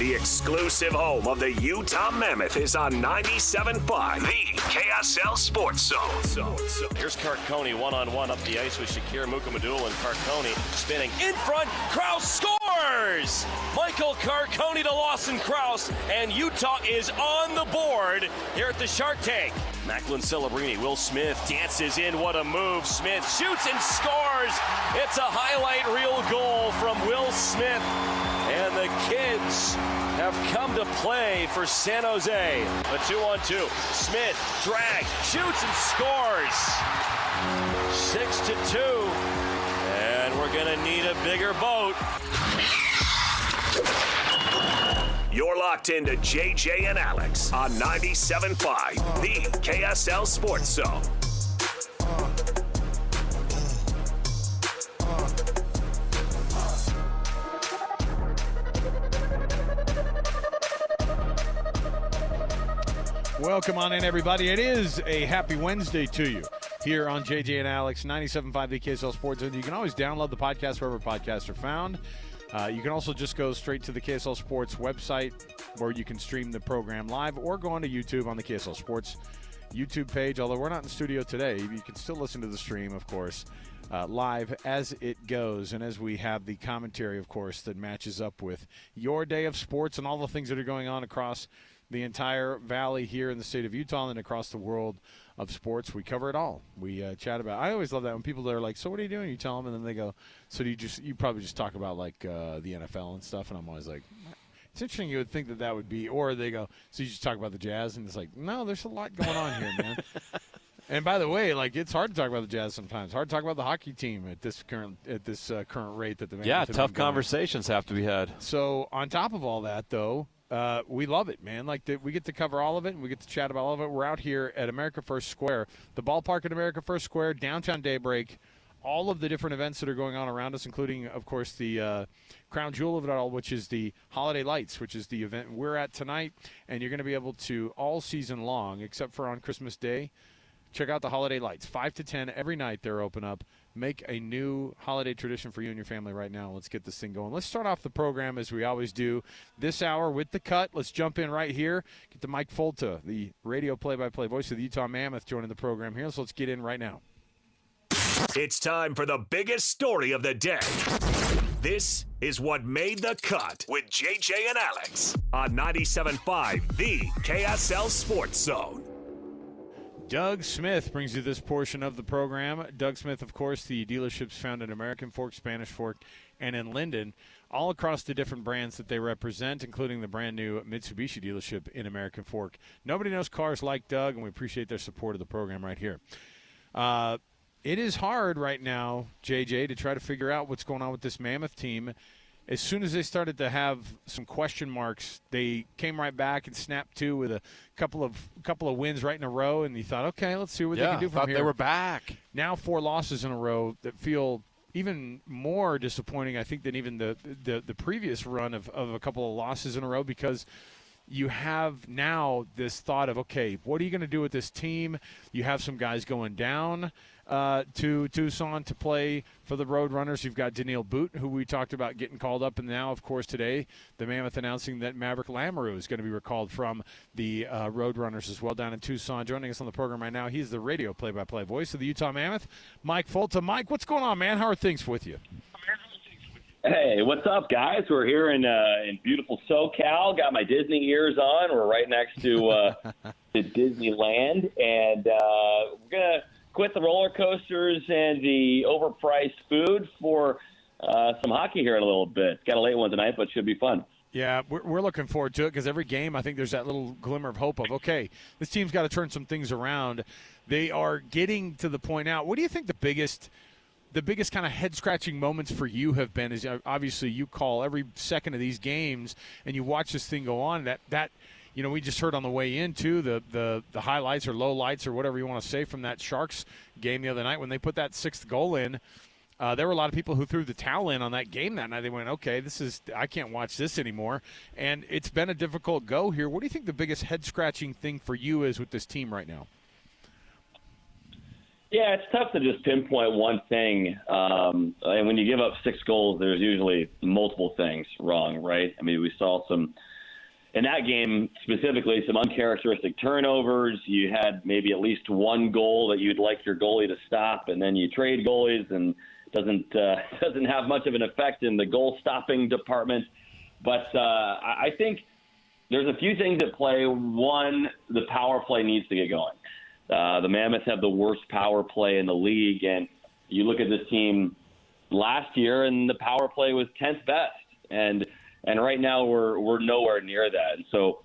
The exclusive home of the Utah Mammoth is on 97.5, the KSL Sports Zone. Here's Carcone one-on-one up the ice with Shakir Mukamadul, and Carcone spinning in front. Kraus scores! Michael Carcone to Lawson Kraus, and Utah is on the board here at the Shark Tank. Macklin Celebrini, Will Smith dances in. What a move. Smith shoots and scores. It's a highlight reel goal from Will Smith. And the kids have come to play for San Jose. A 2-on-2. Smith drags, shoots and scores. 6-2. And we're going to need a bigger boat. You're locked into JJ and Alex on 97.5, the KSL Sports Zone. Welcome on in, everybody. It is a happy Wednesday to you here on JJ and Alex, 97.5, the KSL Sports Zone. You can always download the podcast wherever podcasts are found. You can also just go straight to the KSL Sports website where you can stream the program live, or go onto YouTube on the KSL Sports YouTube page. Although we're not in the studio today, you can still listen to the stream, of course, live as it goes. And as we have the commentary, of course, that matches up with your day of sports and all the things that are going on across the entire valley here in the state of Utah and across the world of sports. We cover it all. We chat about. I always love that when people are like, "So what are you doing?" You tell them, and then they go, "So do you probably just talk about like the NFL and stuff?" And I'm always like, "It's interesting. You would think that would be," or they go, "So you just talk about the Jazz?" And it's like, "No, there's a lot going on here, man." And by the way, like, it's hard to talk about the Jazz sometimes. Hard to talk about the hockey team at this current rate that the tough conversations have to be had. So on top of all that, though. We love it, man. We get to cover all of it, and we get to chat about all of it. We're out here at America First Square, the ballpark at America First Square, downtown Daybreak, all of the different events that are going on around us, including, of course, the crown jewel of it all, which is the Holiday Lights, which is the event we're at tonight. And you're going to be able to, all season long, except for on Christmas Day, check out the Holiday Lights. 5 to 10 every night they're open up. Make a new holiday tradition for you and your family right now. Let's get this thing going. Let's start off the program as we always do this hour with the cut. Let's jump in right here. Get to Mike Folta, the radio play-by-play voice of the Utah Mammoth, joining the program here. So let's get in right now. It's time for the biggest story of the day. This is what made the cut with JJ and Alex on 97.5, the KSL Sports Zone. Doug Smith brings you this portion of the program. Doug Smith, of course, the dealerships found in American Fork, Spanish Fork, and in Linden, all across the different brands that they represent, including the brand-new Mitsubishi dealership in American Fork. Nobody knows cars like Doug, and we appreciate their support of the program right here. It is hard right now, JJ, to try to figure out what's going on with this Mammoth team. As soon as they started to have some question marks, they came right back and snapped to with a couple of wins right in a row, and you thought, okay, let's see what they can do from thought here. They were back. Now 4 losses in a row that feel even more disappointing, I think, than even the previous run of a couple of losses in a row, because you have now this thought of, okay, what are you going to do with this team? You have some guys going down to Tucson to play for the Roadrunners. You've got Daniil, who we talked about getting called up, and now, of course, today the Mammoth announcing that Maveric Lamoureux is going to be recalled from the Roadrunners as well down in Tucson. Joining us on the program right now, he's the radio play-by-play voice of the Utah Mammoth, Mike Folta. Mike, what's going on, man? How are things with you? Hey, what's up, guys? We're here in beautiful SoCal. Got my Disney ears on. We're right next to Disneyland, and we're gonna quit the roller coasters and the overpriced food for some hockey here in a little bit. Got a late one tonight, but should be fun. Yeah, we're looking forward to it, because every game I think there's that little glimmer of hope of, okay, this team's got to turn some things around. They are getting to the point now. What do you think the biggest kind of head-scratching moments for you have been? Is obviously you call every second of these games and you watch this thing go on. That we just heard on the way in too, the highlights or lowlights or whatever you want to say from that Sharks game the other night when they put that 6th goal in. There were a lot of people who threw the towel in on that game that night. They went, okay, I can't watch this anymore. And it's been a difficult go here. What do you think the biggest head-scratching thing for you is with this team right now? Yeah, it's tough to just pinpoint one thing. And when you give up 6 goals, there's usually multiple things wrong, right? I mean, we saw some in that game specifically, some uncharacteristic turnovers. You had maybe at least one goal that you'd like your goalie to stop, and then you trade goalies, and doesn't have much of an effect in the goal stopping department. But I think there's a few things at play. One, the power play needs to get going. The Mammoths have the worst power play in the league, and you look at this team last year, and the power play was 10th best, and right now we're nowhere near that. And so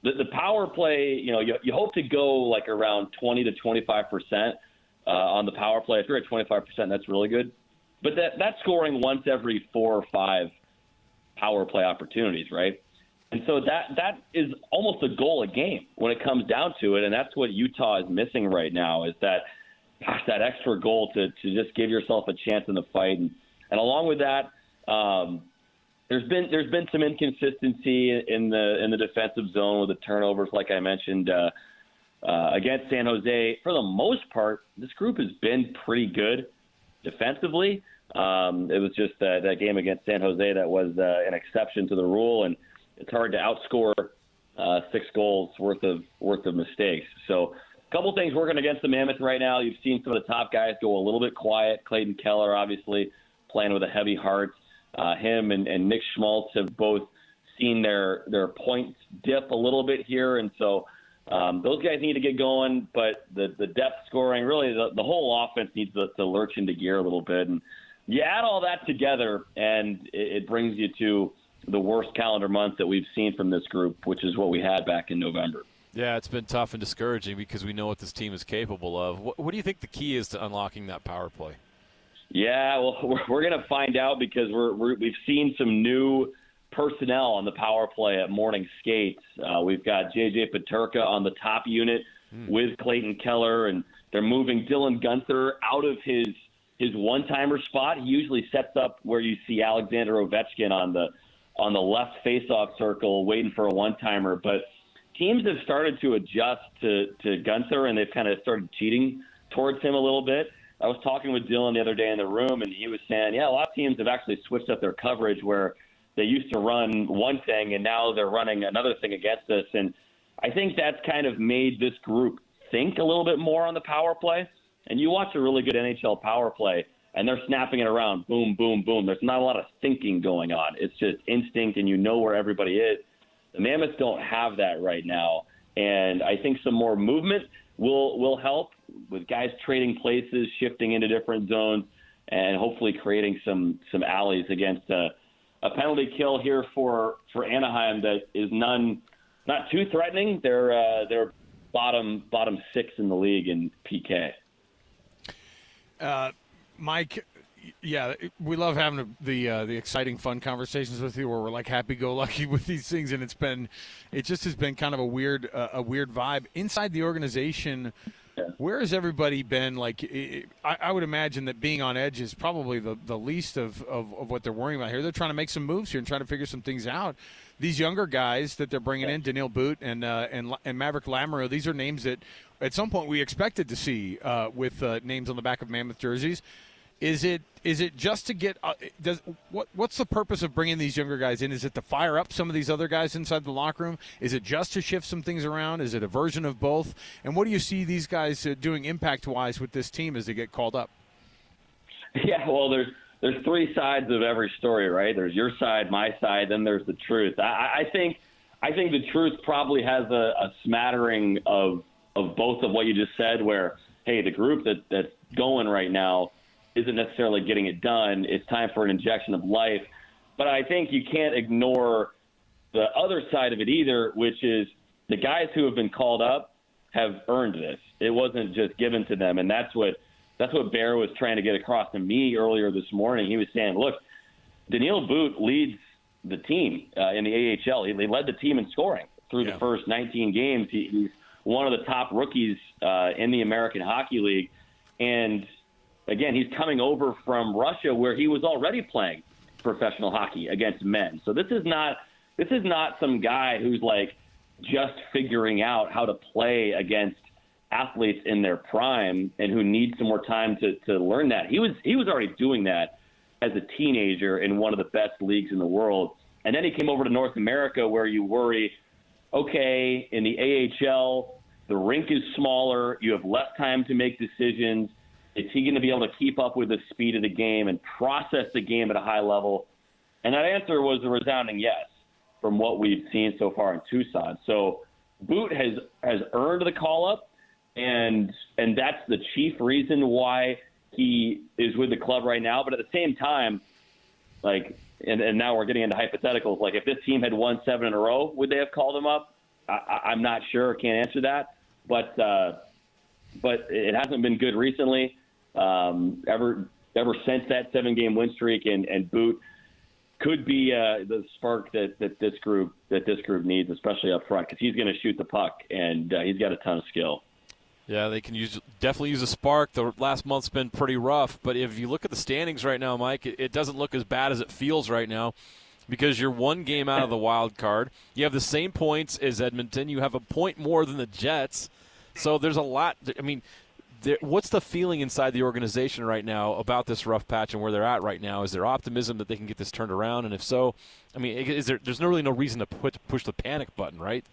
the power play, you hope to go like around 20 to 25% on the power play. If you're at 25%, that's really good. But that's scoring once every 4 or 5 power play opportunities, right? And so that is almost a goal a game when it comes down to it, and that's what Utah is missing right now, is that extra goal to just give yourself a chance in the fight. And along with that, there's been some inconsistency in the defensive zone with the turnovers, like I mentioned against San Jose. For the most part, this group has been pretty good defensively. It was just that game against San Jose that was an exception to the rule, and it's hard to outscore 6 goals worth of mistakes. So a couple things working against the Mammoth right now. You've seen some of the top guys go a little bit quiet. Clayton Keller, obviously, playing with a heavy heart. Him and Nick Schmaltz have both seen their points dip a little bit here, and so those guys need to get going. But the depth scoring, really, the whole offense needs to lurch into gear a little bit. And you add all that together, and it brings you to the worst calendar month that we've seen from this group, which is what we had back in November. Yeah, it's been tough and discouraging because we know what this team is capable of. What do you think the key is to unlocking that power play? Yeah, well, we're going to find out because we've seen some new personnel on the power play at morning skates. We've got J.J. Peterka on the top unit with Clayton Keller, and they're moving Dylan Guenther out of his one-timer spot. He usually sets up where you see Alexander Ovechkin on the left face-off circle waiting for a one-timer. But teams have started to adjust to Guenther, and they've kind of started cheating towards him a little bit. I was talking with Dylan the other day in the room, and he was saying, a lot of teams have actually switched up their coverage where they used to run one thing, and now they're running another thing against us. And I think that's kind of made this group think a little bit more on the power play. And you watch a really good NHL power play, and they're snapping it around, boom, boom, boom. There's not a lot of thinking going on. It's just instinct, and you know where everybody is. The Mammoths don't have that right now, and I think some more movement will help with guys trading places, shifting into different zones, and hopefully creating some alleys against a penalty kill here for Anaheim that is not too threatening. They're bottom 6 in the league in PK. Mike, yeah, we love having the exciting, fun conversations with you where we're like happy-go-lucky with these things, and it just has been kind of a weird vibe inside the organization. Yeah. Where has everybody been? Like, I would imagine that being on edge is probably the least of what they're worrying about here. They're trying to make some moves here and trying to figure some things out. These younger guys that they're bringing in, Daniil Boot and Maveric Lamoureux, these are names that at some point we expected to see with names on the back of Mammoth jerseys. Is it just to get what's the purpose of bringing these younger guys in? Is it to fire up some of these other guys inside the locker room? Is it just to shift some things around? Is it a version of both? And what do you see these guys doing impact-wise with this team as they get called up? Yeah, well, there's 3 sides of every story, right? There's your side, my side, then there's the truth. I think the truth probably has a smattering of both of what you just said, where, hey, the group that's going right now isn't necessarily getting it done. It's time for an injection of life. But I think you can't ignore the other side of it either, which is the guys who have been called up have earned this. It wasn't just given to them. And that's what Bear was trying to get across to me earlier this morning. He was saying, look, Daniil Boot leads the team in the AHL. He led the team in scoring through the first 19 games. He's one of the top rookies in the American Hockey League. And again, he's coming over from Russia where he was already playing professional hockey against men. So this is not some guy who's like just figuring out how to play against athletes in their prime and who needs some more time to learn that. He was already doing that as a teenager in one of the best leagues in the world. And then he came over to North America where you worry, okay, in the AHL, the rink is smaller. You have less time to make decisions. Is he going to be able to keep up with the speed of the game and process the game at a high level? And that answer was a resounding yes from what we've seen so far in Tucson. So Boot has earned the call-up, and that's the chief reason why he is with the club right now. But at the same time, like, and now we're getting into hypotheticals, like if this team had won 7 in a row, would they have called him up? I'm not sure. Can't answer that. But it hasn't been good recently. Ever since that 7-game win streak, and Boot could be the spark that this group needs, especially up front, because he's going to shoot the puck, and he's got a ton of skill. Yeah, they can definitely use a spark. The last month's been pretty rough, but if you look at the standings right now, Mike, it doesn't look as bad as it feels right now, because you're 1 game out of the wild card. You have the same points as Edmonton. You have a point more than the Jets. So there's a lot. I mean, what's the feeling inside the organization right now about this rough patch and where they're at right now? Is there optimism that they can get this turned around? And if so, I mean, there's really no reason to push the panic button, right?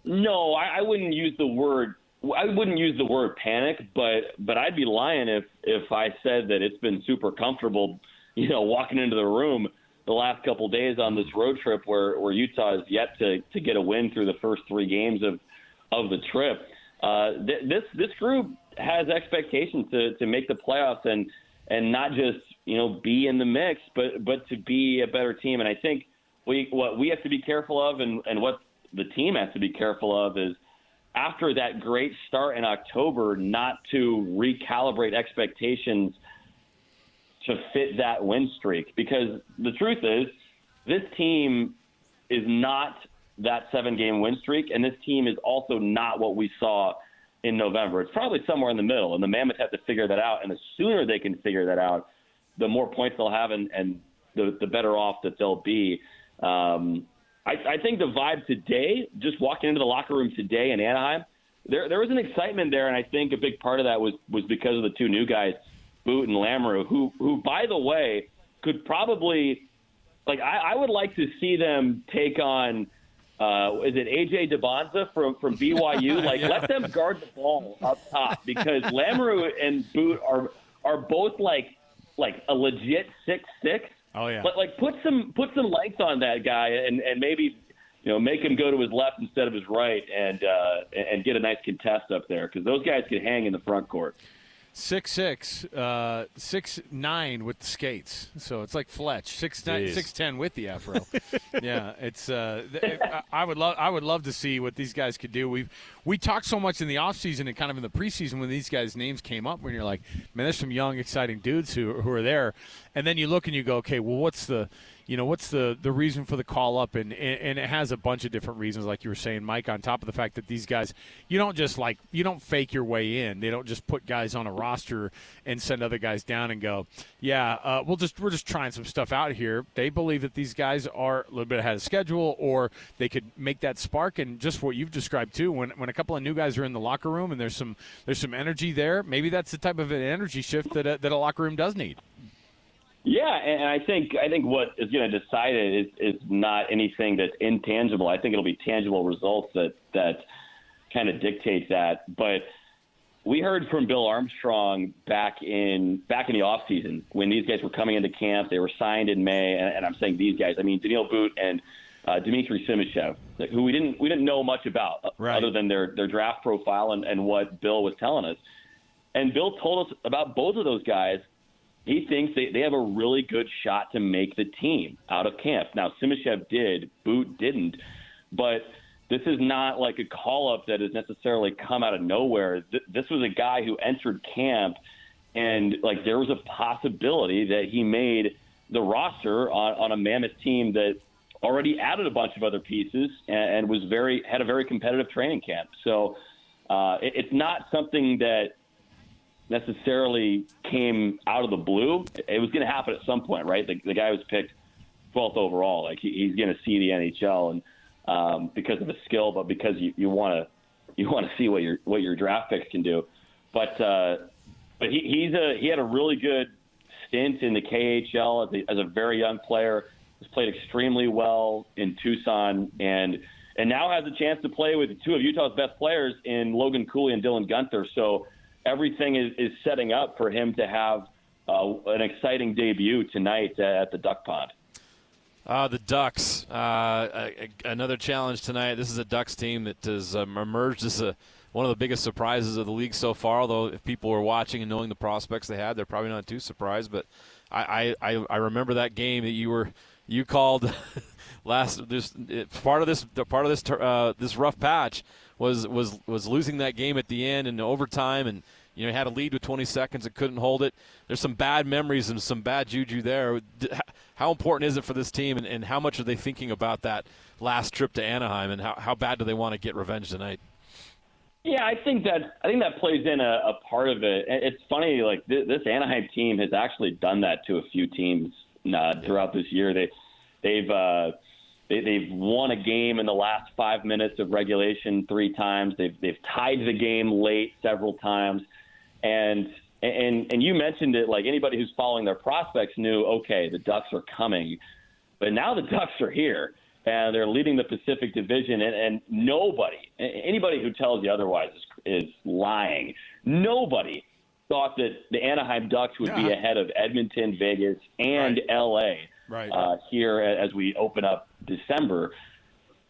No, I wouldn't use the word. I wouldn't use the word panic, but I'd be lying if I said that it's been super comfortable, walking into the room the last couple of days on this road trip where Utah is yet to get a win through the first 3 games of the trip. This group has expectations to make the playoffs and not just be in the mix, but to be a better team. And I think what we have to be careful of, and what the team has to be careful of, is after that great start in October, not to recalibrate expectations to fit that win streak. Because the truth is, this team is not that 7-game win streak, and this team is also not what we saw in November. It's probably somewhere in the middle, and the Mammoth have to figure that out. And the sooner they can figure that out, the more points they'll have, and the better off that they'll be. I think the vibe today, just walking into the locker room today in Anaheim, there was an excitement there, and I think a big part of that was because of the 2 new guys, Boot and Lamoureux, who by the way, could probably, like, I would like to see them take on, is it AJ DeBonza from BYU? Like, let them guard the ball up top, because Lamoureux and Boot are both like a legit 6'6". Oh yeah. But put some length on that guy, and maybe make him go to his left instead of his right, and get a nice contest up there, because those guys can hang in the front court. 6'6", 6'9" with the skates, so it's like Fletch, 6'9", 6'10" with the afro. Yeah, it's. I would love to see what these guys could do. We talked so much in the offseason and kind of in the preseason when these guys' names came up, when you're like, man, there's some young, exciting dudes who are there, and then you look and you go, okay, well, what's the reason for the call up, and it has a bunch of different reasons, like you were saying, Mike, on top of the fact that these guys, you don't fake your way in. They don't just put guys on a roster and send other guys down and go, we're just trying some stuff out here. They believe that these guys are a little bit ahead of schedule, or they could make that spark. And just what you've described too, when a couple of new guys are in the locker room and there's some energy there, maybe that's the type of an energy shift that a locker room does need. Yeah, and I think what is going to decide it is not anything that's intangible. I think it'll be tangible results that kind of dictate that. But we heard from Bill Armstrong back in the offseason when these guys were coming into camp. They were signed in May, and I'm saying these guys, I mean Daniil Boot and Dmitry Simashev, who we didn't know much about, right, other than their draft profile and what Bill was telling us. And Bill told us about both of those guys. He thinks they have a really good shot to make the team out of camp. Now, Simashev did, Boot didn't, but this is not like a call-up that has necessarily come out of nowhere. This was a guy who entered camp, and there was a possibility that he made the roster on a Mammoth team that already added a bunch of other pieces and had a very competitive training camp. So it's not something that necessarily came out of the blue. It was going to happen at some point, right? The guy was picked 12th overall. He's going to see the NHL, and because of his skill, but because you want to see what your draft picks can do. But he had a really good stint in the KHL as a very young player. Has played extremely well in Tucson, and and now has a chance to play with two of Utah's best players in Logan Cooley and Dylan Guenther. So everything is setting up for him to have an exciting debut tonight at the Duck Pond. The Ducks, another challenge tonight. This is a Ducks team that has emerged as one of the biggest surprises of the league so far, although if people were watching and knowing the prospects they had, they're probably not too surprised. But I remember that game that you called part of this rough patch was losing that game at the end in overtime, and had a lead with 20 seconds and couldn't hold it. There's some bad memories and some bad juju there. How important is it for this team, and how much are they thinking about that last trip to Anaheim, and how bad do they want to get revenge tonight? Yeah, I think that plays in a part of it. It's funny, like this Anaheim team has actually done that to a few teams throughout this year. They've won a game in the last 5 minutes of regulation 3 times. They've tied the game late several times, and you mentioned it. Like anybody who's following their prospects knew, okay, the Ducks are coming, but now the Ducks are here. And they're leading the Pacific Division, and anybody who tells you otherwise is lying. Nobody thought that the Anaheim Ducks would be ahead of Edmonton, Vegas, and L.A. Here as we open up December.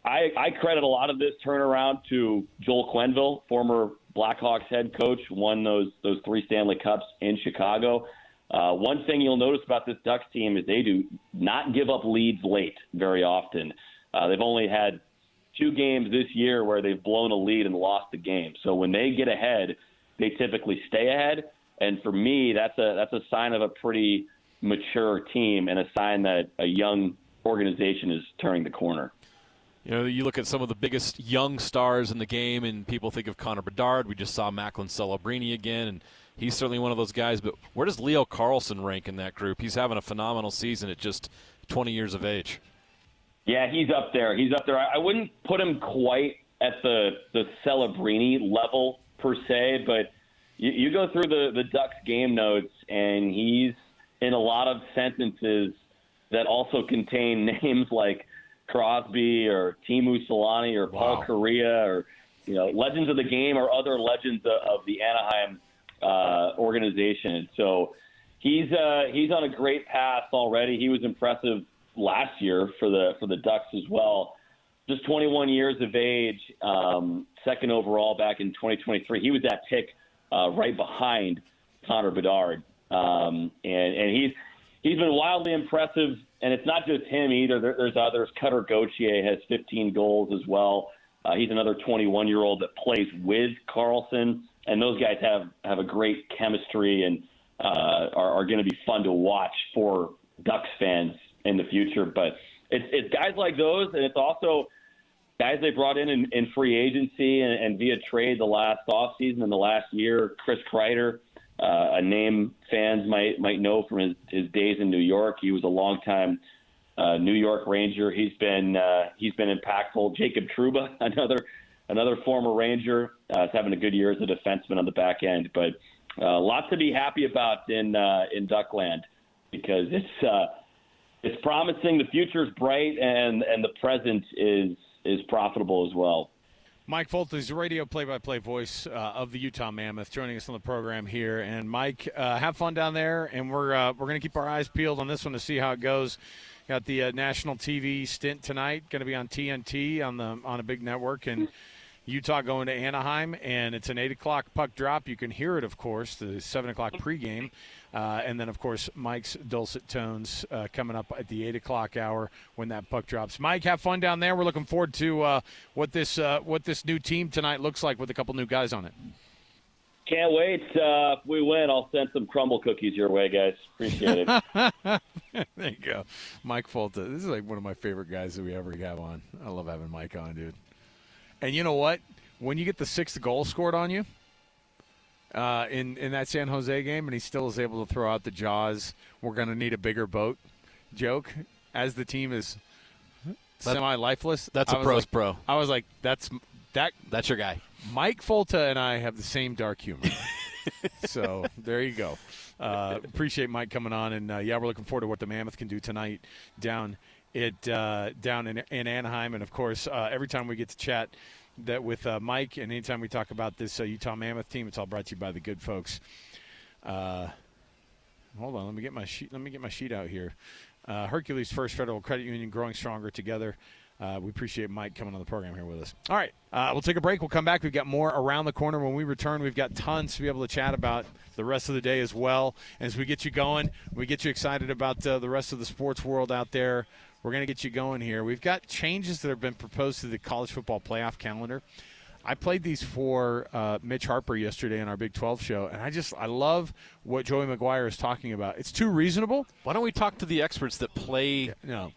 I credit a lot of this turnaround to Joel Quenneville, former Blackhawks head coach, won those 3 Stanley Cups in Chicago. One thing you'll notice about this Ducks team is they do not give up leads late very often. They've only had 2 games this year where they've blown a lead and lost the game. So when they get ahead, they typically stay ahead. And for me, that's a sign of a pretty mature team and a sign that a young organization is turning the corner. You look at some of the biggest young stars in the game, and people think of Connor Bedard. We just saw Macklin Celebrini again, and he's certainly one of those guys. But where does Leo Carlsson rank in that group? He's having a phenomenal season at just 20 years of age. Yeah, he's up there. I wouldn't put him quite at the Celebrini level per se, but you go through the Ducks game notes, and he's in a lot of sentences that also contain names like Crosby or Teemu Selanne or Paul Kariya or legends of the game or other legends of the Anaheim organization. So he's on a great path already. He was impressive last year for the Ducks as well. Just 21 years of age, second overall back in 2023. He was that pick right behind Connor Bedard, and he's been wildly impressive. And it's not just him either. There's others. Cutter Gauthier has 15 goals as well. He's another 21-year-old that plays with Carlson. And those guys have a great chemistry and are going to be fun to watch for Ducks fans in the future. But it's guys like those, and it's also guys they brought in free agency and via trade the last offseason and the last year. Chris Kreider, a name fans might know from his days in New York. He was a longtime New York Ranger. He's been impactful. Jacob Trouba, another former Ranger, is having a good year as a defenseman on the back end. But lots to be happy about in Duckland because it's promising. The future's bright, and the present is profitable as well. Mike Folta is the radio play-by-play voice of the Utah Mammoth, joining us on the program here. And Mike, have fun down there, and we're going to keep our eyes peeled on this one to see how it goes. Got the national TV stint tonight, going to be on TNT on a big network, and Utah going to Anaheim, and it's an 8 o'clock puck drop. You can hear it, of course, the 7 o'clock pregame. And then, of course, Mike's dulcet tones coming up at the 8 o'clock hour when that puck drops. Mike, have fun down there. We're looking forward to what this new team tonight looks like with a couple new guys on it. Can't wait. If we win, I'll send some crumble cookies your way, guys. Appreciate it. There you go. Mike Folta. This is like one of my favorite guys that we ever have on. I love having Mike on, dude. And you know what? When you get the 6th goal scored on you in that San Jose game, and he still is able to throw out the Jaws, we're going to need a bigger boat joke as the team is semi-lifeless. That's a pro's pro. I was like, that's your guy. Mike Folta and I have the same dark humor. So there you go. Appreciate Mike coming on. And, we're looking forward to what the Mammoth can do tonight down it down in Anaheim. And, of course, every time we get to chat with Mike and anytime we talk about this Utah Mammoth team, it's all brought to you by the good folks. Hold on, let me get my sheet out here. Hercules First Federal Credit Union, growing stronger together. We appreciate Mike coming on the program here with us. All right, we'll take a break. We'll come back. We've got more around the corner. When we return, we've got tons to be able to chat about the rest of the day as well. As we get you going, we get you excited about the rest of the sports world out there. We're going to get you going here. We've got changes that have been proposed to the college football playoff calendar. I played these for Mitch Harper yesterday in our Big 12 show, and I love what Joey McGuire is talking about. It's too reasonable. Why don't we talk to the experts that play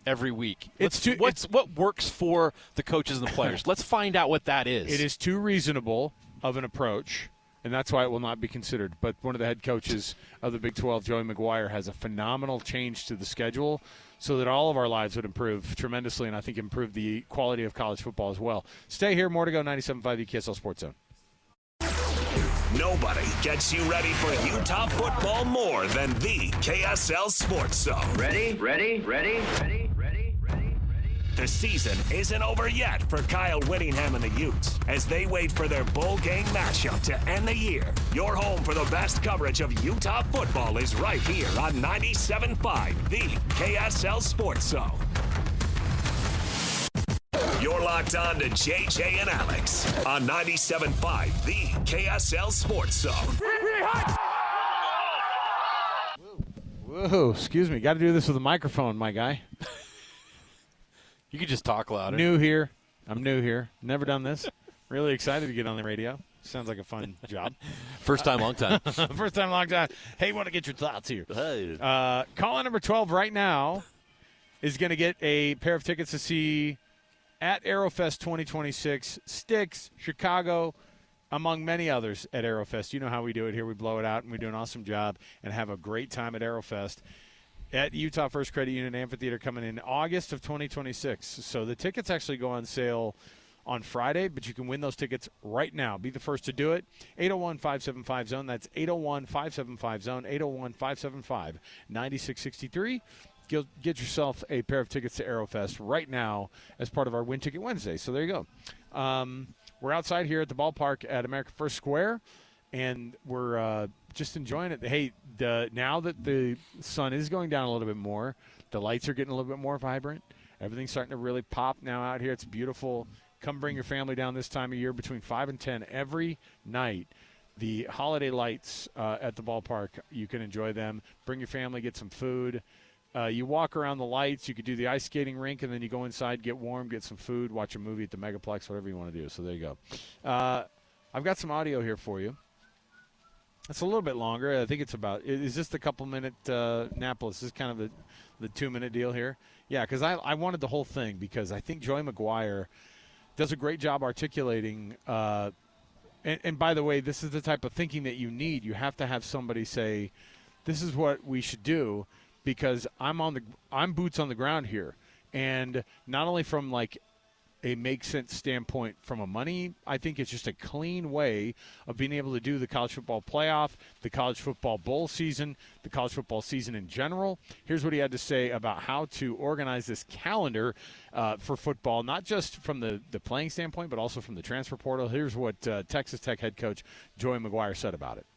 every week? What works for the coaches and the players? Let's find out what that is. It is too reasonable of an approach, and that's why it will not be considered. But one of the head coaches of the Big 12, Joey McGuire, has a phenomenal change to the schedule so that all of our lives would improve tremendously, and I think improve the quality of college football as well. Stay here. More to go. 97.5 the KSL Sports Zone. Nobody gets you ready for Utah football more than the KSL Sports Zone. Ready? The season isn't over yet for Kyle Whittingham and the Utes as they wait for their bowl game matchup to end the year. Your home for the best coverage of Utah football is right here on 97.5, the KSL Sports Zone. You're locked on to JJ and Alex on 97.5, the KSL Sports Zone. Whoa, excuse me. Got to do this with a microphone, my guy. You could just talk louder. New here. I'm new here. Never done this. Really excited to get on the radio. Sounds like a fun job. First time, long time. First time, long time. Hey, want to get your thoughts here. Caller number 12 right now is going to get a pair of tickets to see at Aerofest 2026, Styx, Chicago, among many others at Aerofest. You know how we do it here. We blow it out, and we do an awesome job and have a great time at Aerofest. At Utah First Credit Union Amphitheater coming in August of 2026. So the tickets actually go on sale on Friday, but you can win those tickets right now. Be the first to do it. 801-575-ZONE. That's 801-575-ZONE, 801-575-9663. Get yourself a pair of tickets to Aerofest right now as part of our Win Ticket Wednesday. So there you go. We're outside here at the ballpark at America First Square, and we're just enjoying it. Hey, now that the sun is going down a little bit more, the lights are getting a little bit more vibrant. Everything's starting to really pop now out here. It's beautiful. Come bring your family down this time of year between 5 and 10 every night. The holiday lights at the ballpark, you can enjoy them. Bring your family, get some food. You walk around the lights. You could do the ice skating rink, and then you go inside, get warm, get some food, watch a movie at the Megaplex, whatever you want to do. So there you go. I've got some audio here for you. It's a little bit longer. I think it's about – is this the couple-minute Napolis? This is kind of the 2-minute deal here? Yeah, because I wanted the whole thing because I think Joey McGuire does a great job articulating and by the way, this is the type of thinking that you need. You have to have somebody say, this is what we should do because I'm boots on the ground here. And not only from like a make sense standpoint from a money, I think it's just a clean way of being able to do the college football playoff, the college football bowl season, the college football season in general. Here's what he had to say about how to organize this calendar for football, not just from the playing standpoint, but also from the transfer portal. Here's what Texas Tech head coach Joey McGuire said about it.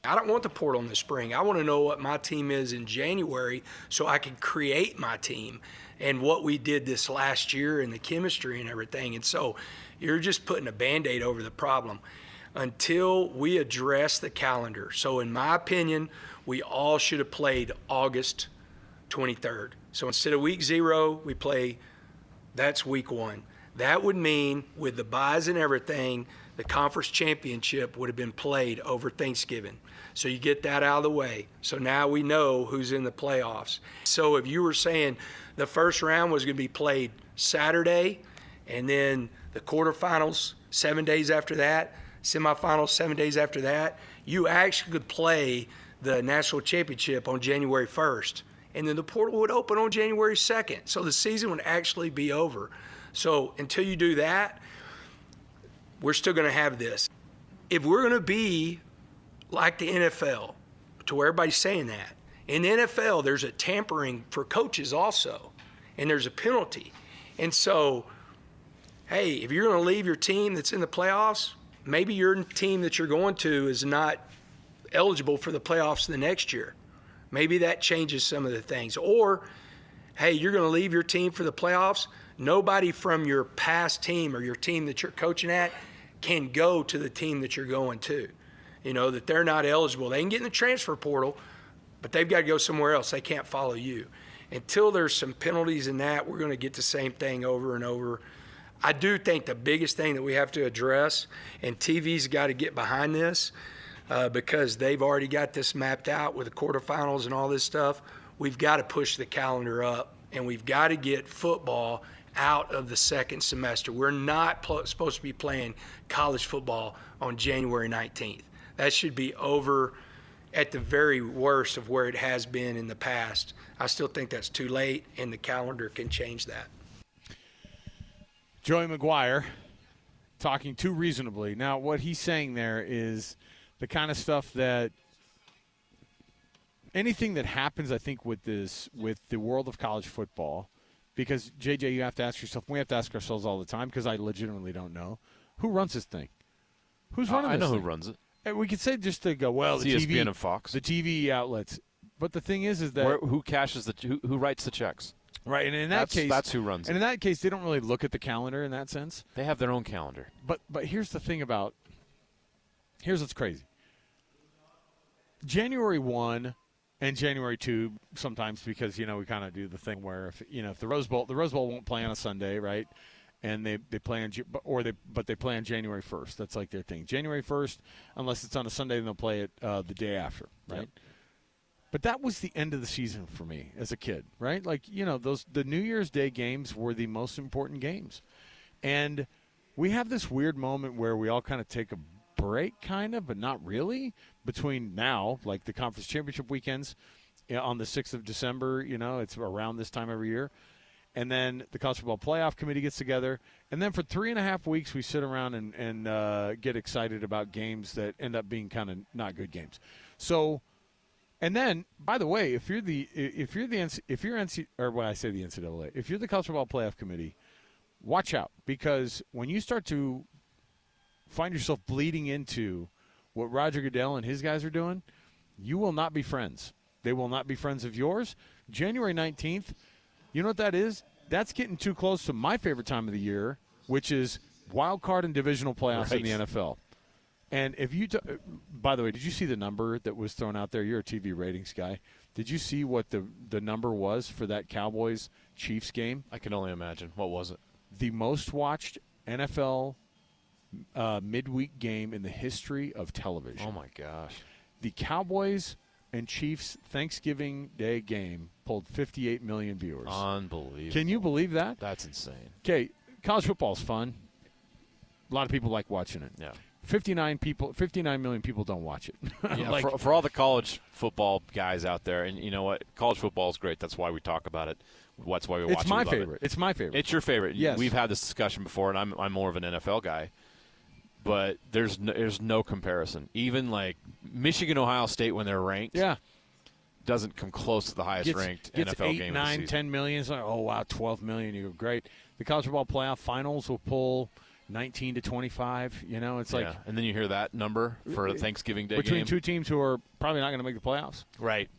I don't want the portal in the spring. I want to know what my team is in January so I can create my team and what we did this last year and the chemistry and everything. And so you're just putting a Band-Aid over the problem until we address the calendar. So in my opinion, we all should have played August 23rd. So instead of week 0, we play, that's week 1. That would mean with the buys and everything, the conference championship would have been played over Thanksgiving. So you get that out of the way. So now we know who's in the playoffs. So if you were saying the first round was going to be played Saturday and then the quarterfinals 7 days after that, semifinals 7 days after that, you actually could play the national championship on January 1st. And then the portal would open on January 2nd. So the season would actually be over. So until you do that, we're still going to have this. If we're going to be like the NFL, to where everybody's saying that, in the NFL there's a tampering for coaches also. and there's a penalty. And so, hey, if you're going to leave your team that's in the playoffs, maybe your team that you're going to is not eligible for the playoffs the next year. Maybe that changes some of the things. Or, hey, you're going to leave your team for the playoffs. Nobody from your past team or your team that you're coaching at can go to the team that you're going to. You know, that they're not eligible. They can get in the transfer portal, but they've got to go somewhere else. They can't follow you. Until there's some penalties in that, we're going to get the same thing over and over. I do think the biggest thing that we have to address, and TV's got to get behind this because they've already got this mapped out with the quarterfinals and all this stuff, we've got to push the calendar up, and we've got to get football out of the second semester. We're not supposed to be playing college football on January 19th. That should be over at the very worst of where it has been in the past. I still think that's too late, and the calendar can change that. Joey McGuire talking too reasonably. Now, what he's saying there is the kind of stuff that anything that happens, I think, with the world of college football, because, JJ, you have to ask yourself, we have to ask ourselves all the time, because I legitimately don't know, who runs this thing? Who's running this thing? I know who runs it. And we could say just to go, well, the ESPN TV and Fox. The TV outlets. But the thing is that who cashes who writes the checks? Right, and in that's who runs it. And in that case, they don't really look at the calendar in that sense. They have their own calendar. But here's the thing here's what's crazy. January 1 and January 2 sometimes, because we kind of do the thing where if the Rose Bowl won't play on a Sunday, right? And they play on they play on January 1st. That's like their thing. January 1st, unless it's on a Sunday, then they'll play it the day after, right? Yep. But that was the end of the season for me as a kid, right? Like, the New Year's Day games were the most important games. And we have this weird moment where we all kind of take a break, kind of, but not really, between now, like the conference championship weekends on the 6th of December, it's around this time every year. And then the college football playoff committee gets together. And then for 3.5 weeks, we sit around and get excited about games that end up being kind of not good games. So, and then, by the way, if you're the college football playoff committee, watch out, because when you start to find yourself bleeding into what Roger Goodell and his guys are doing, you will not be friends. They will not be friends of yours. January 19th, you know what that is? That's getting too close to my favorite time of the year, which is wild card and divisional playoffs in the NFL. And if you by the way, did you see the number that was thrown out there? You're a TV ratings guy. Did you see what the number was for that Cowboys-Chiefs game? I can only imagine. What was it? The most watched NFL midweek game in the history of television. Oh, my gosh. The Cowboys and Chiefs Thanksgiving Day game pulled 58 million viewers. Unbelievable. Can you believe that? That's insane. Okay, college football is fun. A lot of people like watching it. Yeah. 59 million people don't watch it. Yeah, for all the college football guys out there, and you know what? College football is great. That's why we talk about it. That's why we watch it. It's my favorite. It's my favorite. It's your favorite. Yes. We've had this discussion before, and I'm more of an NFL guy. But there's no comparison. Even like Michigan, Ohio State, when they're ranked, doesn't come close to the highest ranked NFL game. 8, 9, 10 million. It's like, oh wow, 12 million. You go great. The college football playoff finals will pull 19 to 25. It's like, and then you hear that number for a Thanksgiving Day between game. two teams who are probably not going to make the playoffs. Right.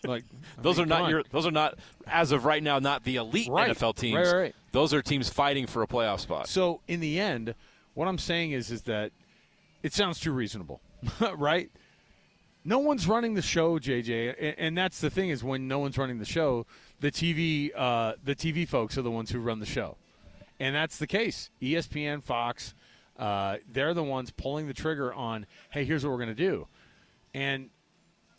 Like those are not as of right now not the elite NFL teams. Right. Those are teams fighting for a playoff spot. So in the end, what I'm saying is that it sounds too reasonable, right? No one's running the show, JJ, and that's the thing is when no one's running the show, the TV folks are the ones who run the show, and that's the case. ESPN, Fox, they're the ones pulling the trigger on, hey, here's what we're going to do. And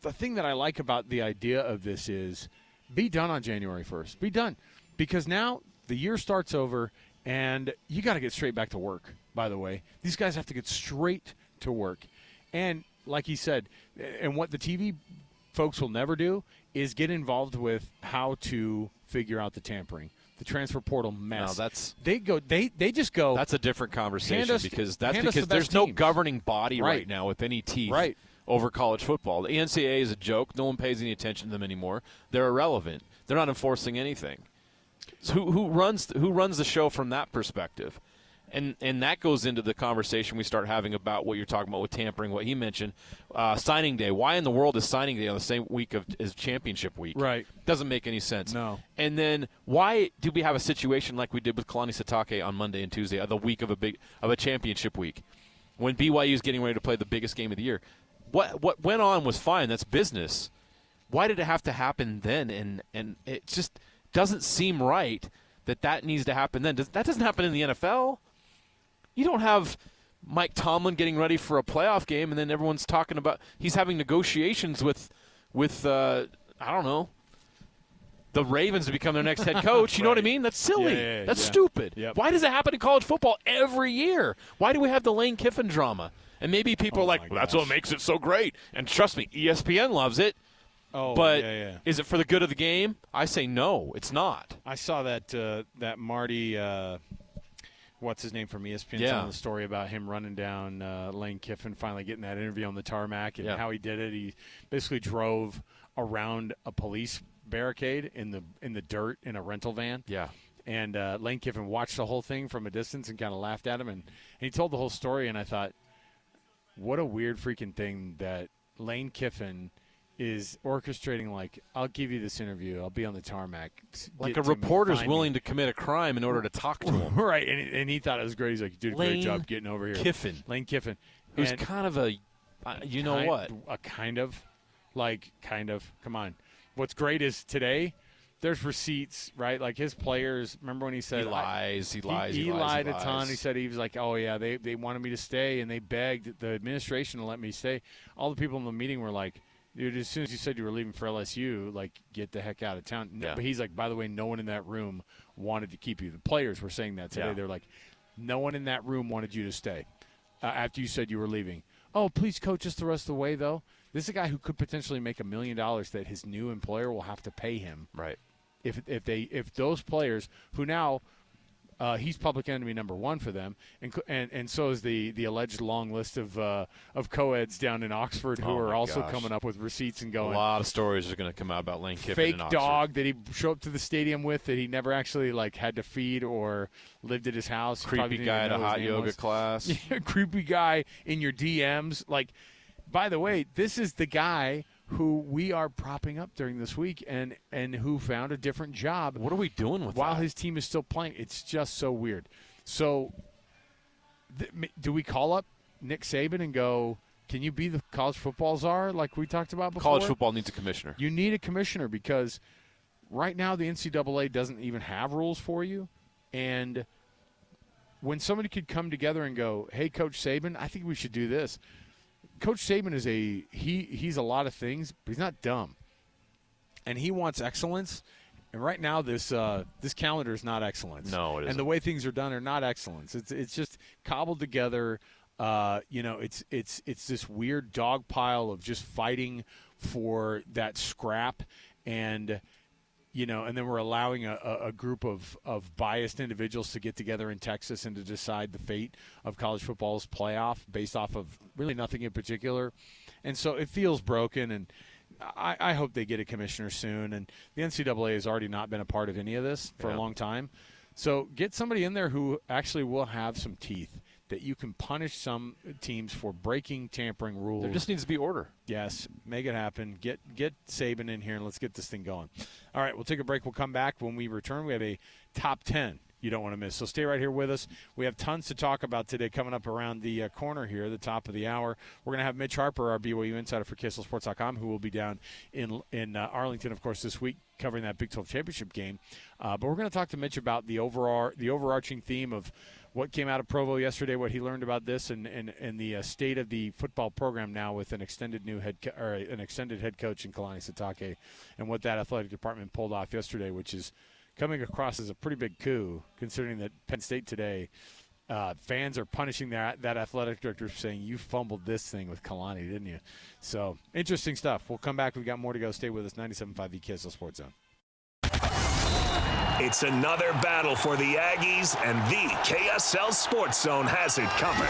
the thing that I like about the idea of this is be done on January 1st. Be done, because now the year starts over, and you got to get straight back to work. By the way, these guys have to get straight to work. And like he said, and what the TV folks will never do is get involved with how to figure out the tampering, the transfer portal mess. No, that's they just go. That's a different conversation because the there's no governing body right now with any teeth right. over college football. The NCAA is a joke. No one pays any attention to them anymore. They're irrelevant. They're not enforcing anything. So who runs the show from that perspective? And that goes into the conversation we start having about what you're talking about with tampering, what he mentioned, signing day. Why in the world is signing day on the same week as championship week? Right. Doesn't make any sense. No. And then why do we have a situation like we did with Kalani Sitake on Monday and Tuesday, the week of a championship week, when BYU is getting ready to play the biggest game of the year? What went on was fine. That's business. Why did it have to happen then? And it just doesn't seem right that needs to happen then. That doesn't happen in the NFL. You don't have Mike Tomlin getting ready for a playoff game, and then everyone's talking about he's having negotiations with I don't know, the Ravens to become their next head coach. You know what I mean? That's silly. That's stupid. Yep. Why does it happen in college football every year? Why do we have the Lane Kiffin drama? And maybe people are like, well, that's what makes it so great. And trust me, ESPN loves it. Oh, but yeah. Is it for the good of the game? I say no, it's not. I saw that Marty, what's his name from ESPN, telling the story about him running down Lane Kiffin, finally getting that interview on the tarmac, and how he did it. He basically drove around a police barricade in the dirt in a rental van. Yeah. And Lane Kiffin watched the whole thing from a distance and kind of laughed at him, and he told the whole story. And I thought, what a weird freaking thing that Lane Kiffin is orchestrating, like, I'll give you this interview. I'll be on the tarmac. Like a reporter's willing to commit a crime in order to talk to him. Right, and he thought it was great. He's like, you did a great job getting over here. Lane Kiffin. Who's kind of a, kind of. Come on. What's great is today there's receipts, right? Like his players, remember when he said he lies. He lied a ton. He said he was like, oh, yeah, they wanted me to stay, and they begged the administration to let me stay. All the people in the meeting were like, dude, as soon as you said you were leaving for LSU, like, get the heck out of town. Yeah. But he's like, by the way, no one in that room wanted to keep you. The players were saying that today. Yeah. They're like, no one in that room wanted you to stay after you said you were leaving. Oh, please coach us the rest of the way, though. This is a guy who could potentially make $1 million that his new employer will have to pay him. Right. If those players who now he's public enemy number one for them, and so is the alleged long list of co-eds down in Oxford who are also coming up with receipts and going. A lot of stories are going to come out about Lane Kiffin. Fake in Oxford. dog that he showed up to the stadium with that he never actually had to feed or lived at his house. Creepy guy at a hot yoga class. Yeah, creepy guy in your DMs. Like, by the way, this is the guy who we are propping up during this week and who found a different job. What are we doing with while that? His team is still playing? It's just so weird. So do we call up Nick Saban and go, can you be the college football czar like we talked about before? College football needs a commissioner. You need a commissioner because right now the NCAA doesn't even have rules for you. And when somebody could come together and go, hey, Coach Saban, I think we should do this. Coach Saban is he's a lot of things, but he's not dumb. And he wants excellence. And right now this calendar is not excellence. No, it isn't. And the way things are done are not excellence. It's just cobbled together. It's this weird dog pile of just fighting for that scrap, and then we're allowing a group of biased individuals to get together in Texas and to decide the fate of college football's playoff based off of really nothing in particular. And so it feels broken, and I hope they get a commissioner soon. And the NCAA has already not been a part of any of this for a long time. So get somebody in there who actually will have some teeth, that you can punish some teams for breaking, tampering rules. There just needs to be order. Yes, make it happen. Get Saban in here, and let's get this thing going. All right, we'll take a break. We'll come back. When we return, we have a top 10 you don't want to miss. So stay right here with us. We have tons to talk about today coming up around the corner here, the top of the hour. We're going to have Mitch Harper, our BYU insider for KSLSports.com, who will be down in Arlington, of course, this week, covering that Big 12 championship game. But we're going to talk to Mitch about the overarching theme of what came out of Provo yesterday, what he learned about this, and the state of the football program now with an extended head coach in Kalani Sitake, and what that athletic department pulled off yesterday, which is coming across as a pretty big coup, considering that Penn State today, fans are punishing that athletic director for saying, you fumbled this thing with Kalani, didn't you? So, interesting stuff. We'll come back. We've got more to go. Stay with us. 97.5 the KSL Sports Zone. It's another battle for the Aggies, and the KSL Sports Zone has it covered.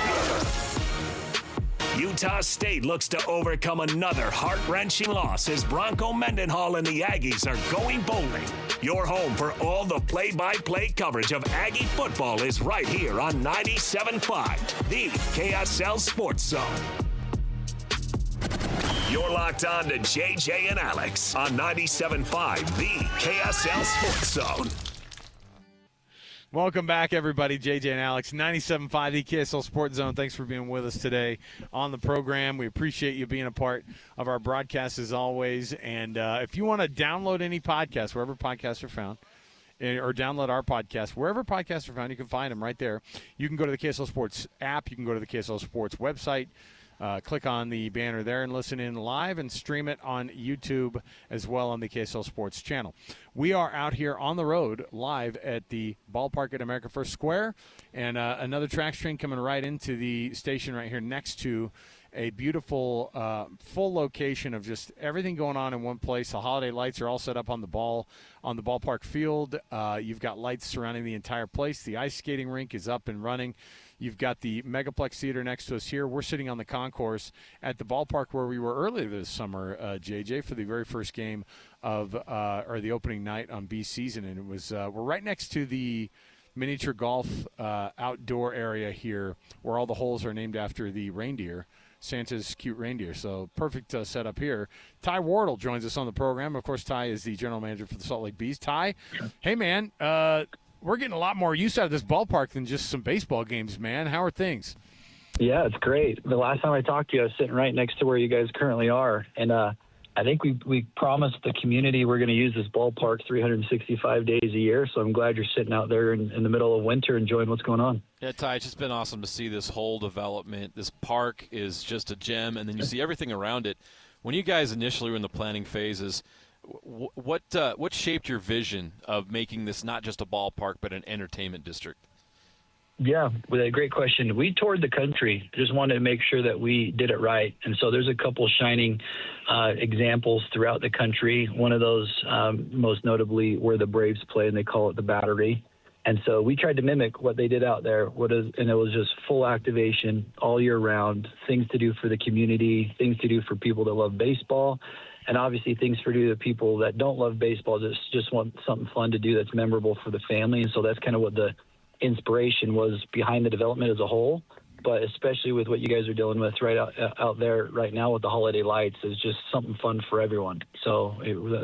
Utah State looks to overcome another heart-wrenching loss as Bronco Mendenhall and the Aggies are going bowling. Your home for all the play-by-play coverage of Aggie football is right here on 97.5, the KSL Sports Zone. You're locked on to JJ and Alex on 97.5, the KSL Sports Zone. Welcome back, everybody. JJ and Alex, 97.5, the KSL Sports Zone. Thanks for being with us today on the program. We appreciate you being a part of our broadcast as always. And if you want to download any podcast, wherever podcasts are found, or download our podcast, wherever podcasts are found, you can find them right there. You can go to the KSL Sports app. You can go to the KSL Sports website. Click on the banner there and listen in live and stream it on YouTube as well on the KSL Sports channel. We are out here on the road live at the ballpark at America First Square, and another track train coming right into the station right here next to a beautiful full location of just everything going on in one place. The holiday lights are all set up on the ballpark field. You've got lights surrounding the entire place. The ice skating rink is up and running. You've got the Megaplex Theater next to us here. We're sitting on the concourse at the ballpark where we were earlier this summer, JJ, for the very first game of or the opening night on B season, and it was we're right next to the miniature golf outdoor area here, where all the holes are named after the reindeer, Santa's cute reindeer. So perfect setup here. Ty Wardle joins us on the program. Of course, Ty is the general manager for the Salt Lake Bees. Ty, hey man. We're getting a lot more use out of this ballpark than just some baseball games, man. How are things? Yeah, it's great. The last time I talked to you, I was sitting right next to where you guys currently are. And I think we promised the community we're going to use this ballpark 365 days a year. So I'm glad you're sitting out there in the middle of winter enjoying what's going on. Yeah, Ty, it's just been awesome to see this whole development. This park is just a gem, and then you see everything around it. When you guys initially were in the planning phases, what shaped your vision of making this not just a ballpark but an entertainment district? Yeah, with a great question. We toured the country, just wanted to make sure that we did it right. And so there's a couple shining examples throughout the country. One of those, most notably, where the Braves play, and they call it the Battery. And so we tried to mimic what they did out there, and it was just full activation all year round, things to do for the community, things to do for people that love baseball, and obviously things for the people that don't love baseball, just want something fun to do that's memorable for the family. And so that's kind of what the inspiration was behind the development as a whole, but especially with what you guys are dealing with right out there right now with the holiday lights, is just something fun for everyone. So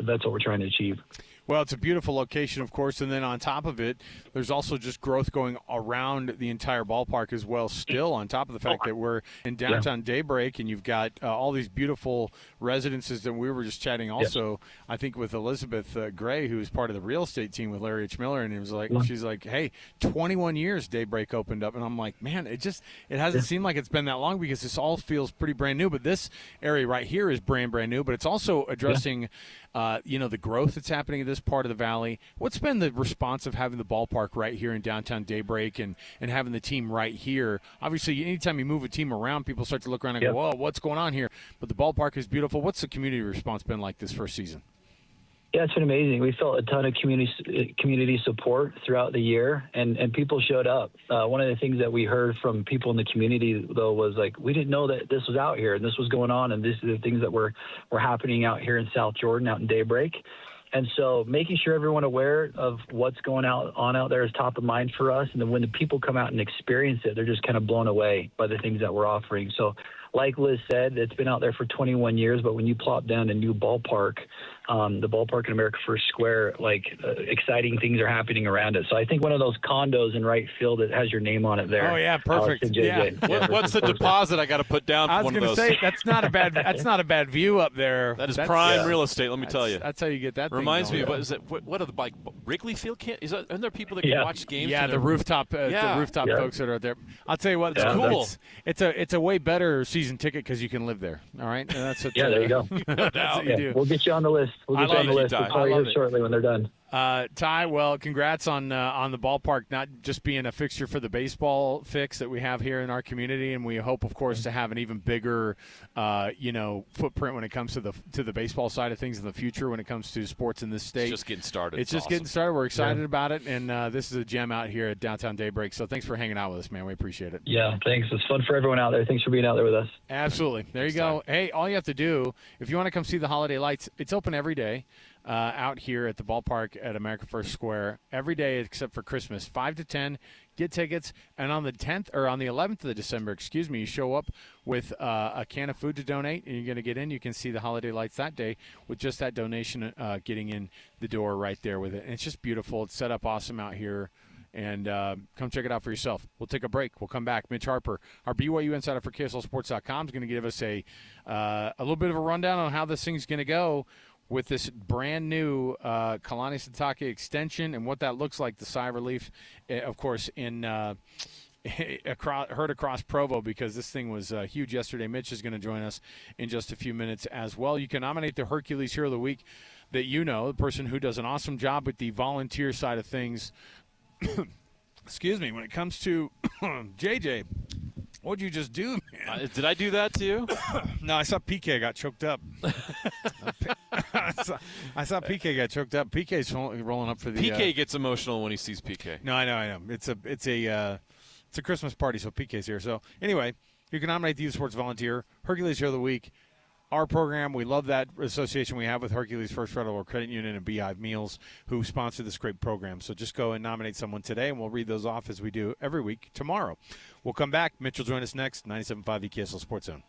that's what we're trying to achieve. Well, it's a beautiful location, of course, and then on top of it, there's also just growth going around the entire ballpark as well, still on top of the fact that we're in downtown Daybreak, and you've got all these beautiful residences that we were just chatting also, I think, with Elizabeth Gray, who's part of the real estate team with Larry H. Miller, and it was like, she's like, hey, 21 years Daybreak opened up, and I'm like, man, it hasn't seemed like it's been that long because this all feels pretty brand new, but this area right here is brand new, but it's also addressing the growth that's happening in this part of the valley. What's been the response of having the ballpark right here in downtown Daybreak and having the team right here? Obviously, anytime you move a team around, people start to look around and go, whoa, what's going on here? But the ballpark is beautiful. What's the community response been like this first season? Yeah, it's been amazing. We felt a ton of community support throughout the year, and people showed up. One of the things that we heard from people in the community, though, was like, we didn't know that this was out here and this was going on, and these are the things that were happening out here in South Jordan, out in Daybreak. And so making sure everyone aware of what's going on out there is top of mind for us. And then when the people come out and experience it, they're just kind of blown away by the things that we're offering. So like Liz said, it's been out there for 21 years, but when you plop down a new ballpark, the ballpark in America First Square, exciting things are happening around it. So I think one of those condos in right field that has your name on it there. Oh yeah, perfect. Yeah. What's the deposit I got to put down for one of those? I was going to say that's not a bad view up there. That's prime real estate. Let me tell you. That's how you get that. Reminds me of what are the Wrigley Field? Aren't there people that can watch games? Yeah, the rooftop folks that are out there. I'll tell you what, it's cool. It's a way better season ticket because you can live there. All right, and that's what there you go. That's what you do. We'll get you on the list. We'll get you on the list. We'll call you shortly when they're done. Ty, well, congrats on the ballpark not just being a fixture for the baseball fix that we have here in our community, and we hope, of course, to have an even bigger, footprint when it comes to the baseball side of things in the future when it comes to sports in this state. It's just getting started. It's just awesome. getting started. We're excited about it, and this is a gem out here at Downtown Daybreak. So thanks for hanging out with us, man. We appreciate it. Yeah, thanks. It's fun for everyone out there. Thanks for being out there with us. Absolutely. There you go. Hey, all you have to do, if you want to come see the holiday lights, it's open every day. Out here at the ballpark at America First Square every day except for Christmas, 5 to 10. Get tickets, and on the 10th or on the 11th of December, you show up with a can of food to donate, and you're going to get in. You can see the holiday lights that day with just that donation getting in the door right there with it. And it's just beautiful. It's set up awesome out here. And come check it out for yourself. We'll take a break. We'll come back. Mitch Harper, our BYU insider for KSLSports.com, is going to give us a little bit of a rundown on how this thing's going to go with this brand new Kalani Sitake extension and what that looks like, the sigh of relief, of course, in heard across Provo, because this thing was huge yesterday. Mitch is going to join us in just a few minutes as well. You can nominate the Hercules Hero of the Week that you know, the person who does an awesome job with the volunteer side of things. Excuse me, when it comes to JJ. What'd you just do, man? Did I do that to you? No, I saw PK got choked up. I saw PK got choked up. PK's rolling up for the. PK gets emotional when he sees PK. No, I know. It's a Christmas party, so PK's here. So anyway, you can nominate the Youth Sports Volunteer, Hercules Hero of the Week. Our program, we love that association we have with Hercules First Federal Credit Union and Beehive Meals, who sponsor this great program. So just go and nominate someone today, and we'll read those off as we do every week tomorrow. We'll come back. Mitch will join us next, 97.5 EKSL Sports Zone.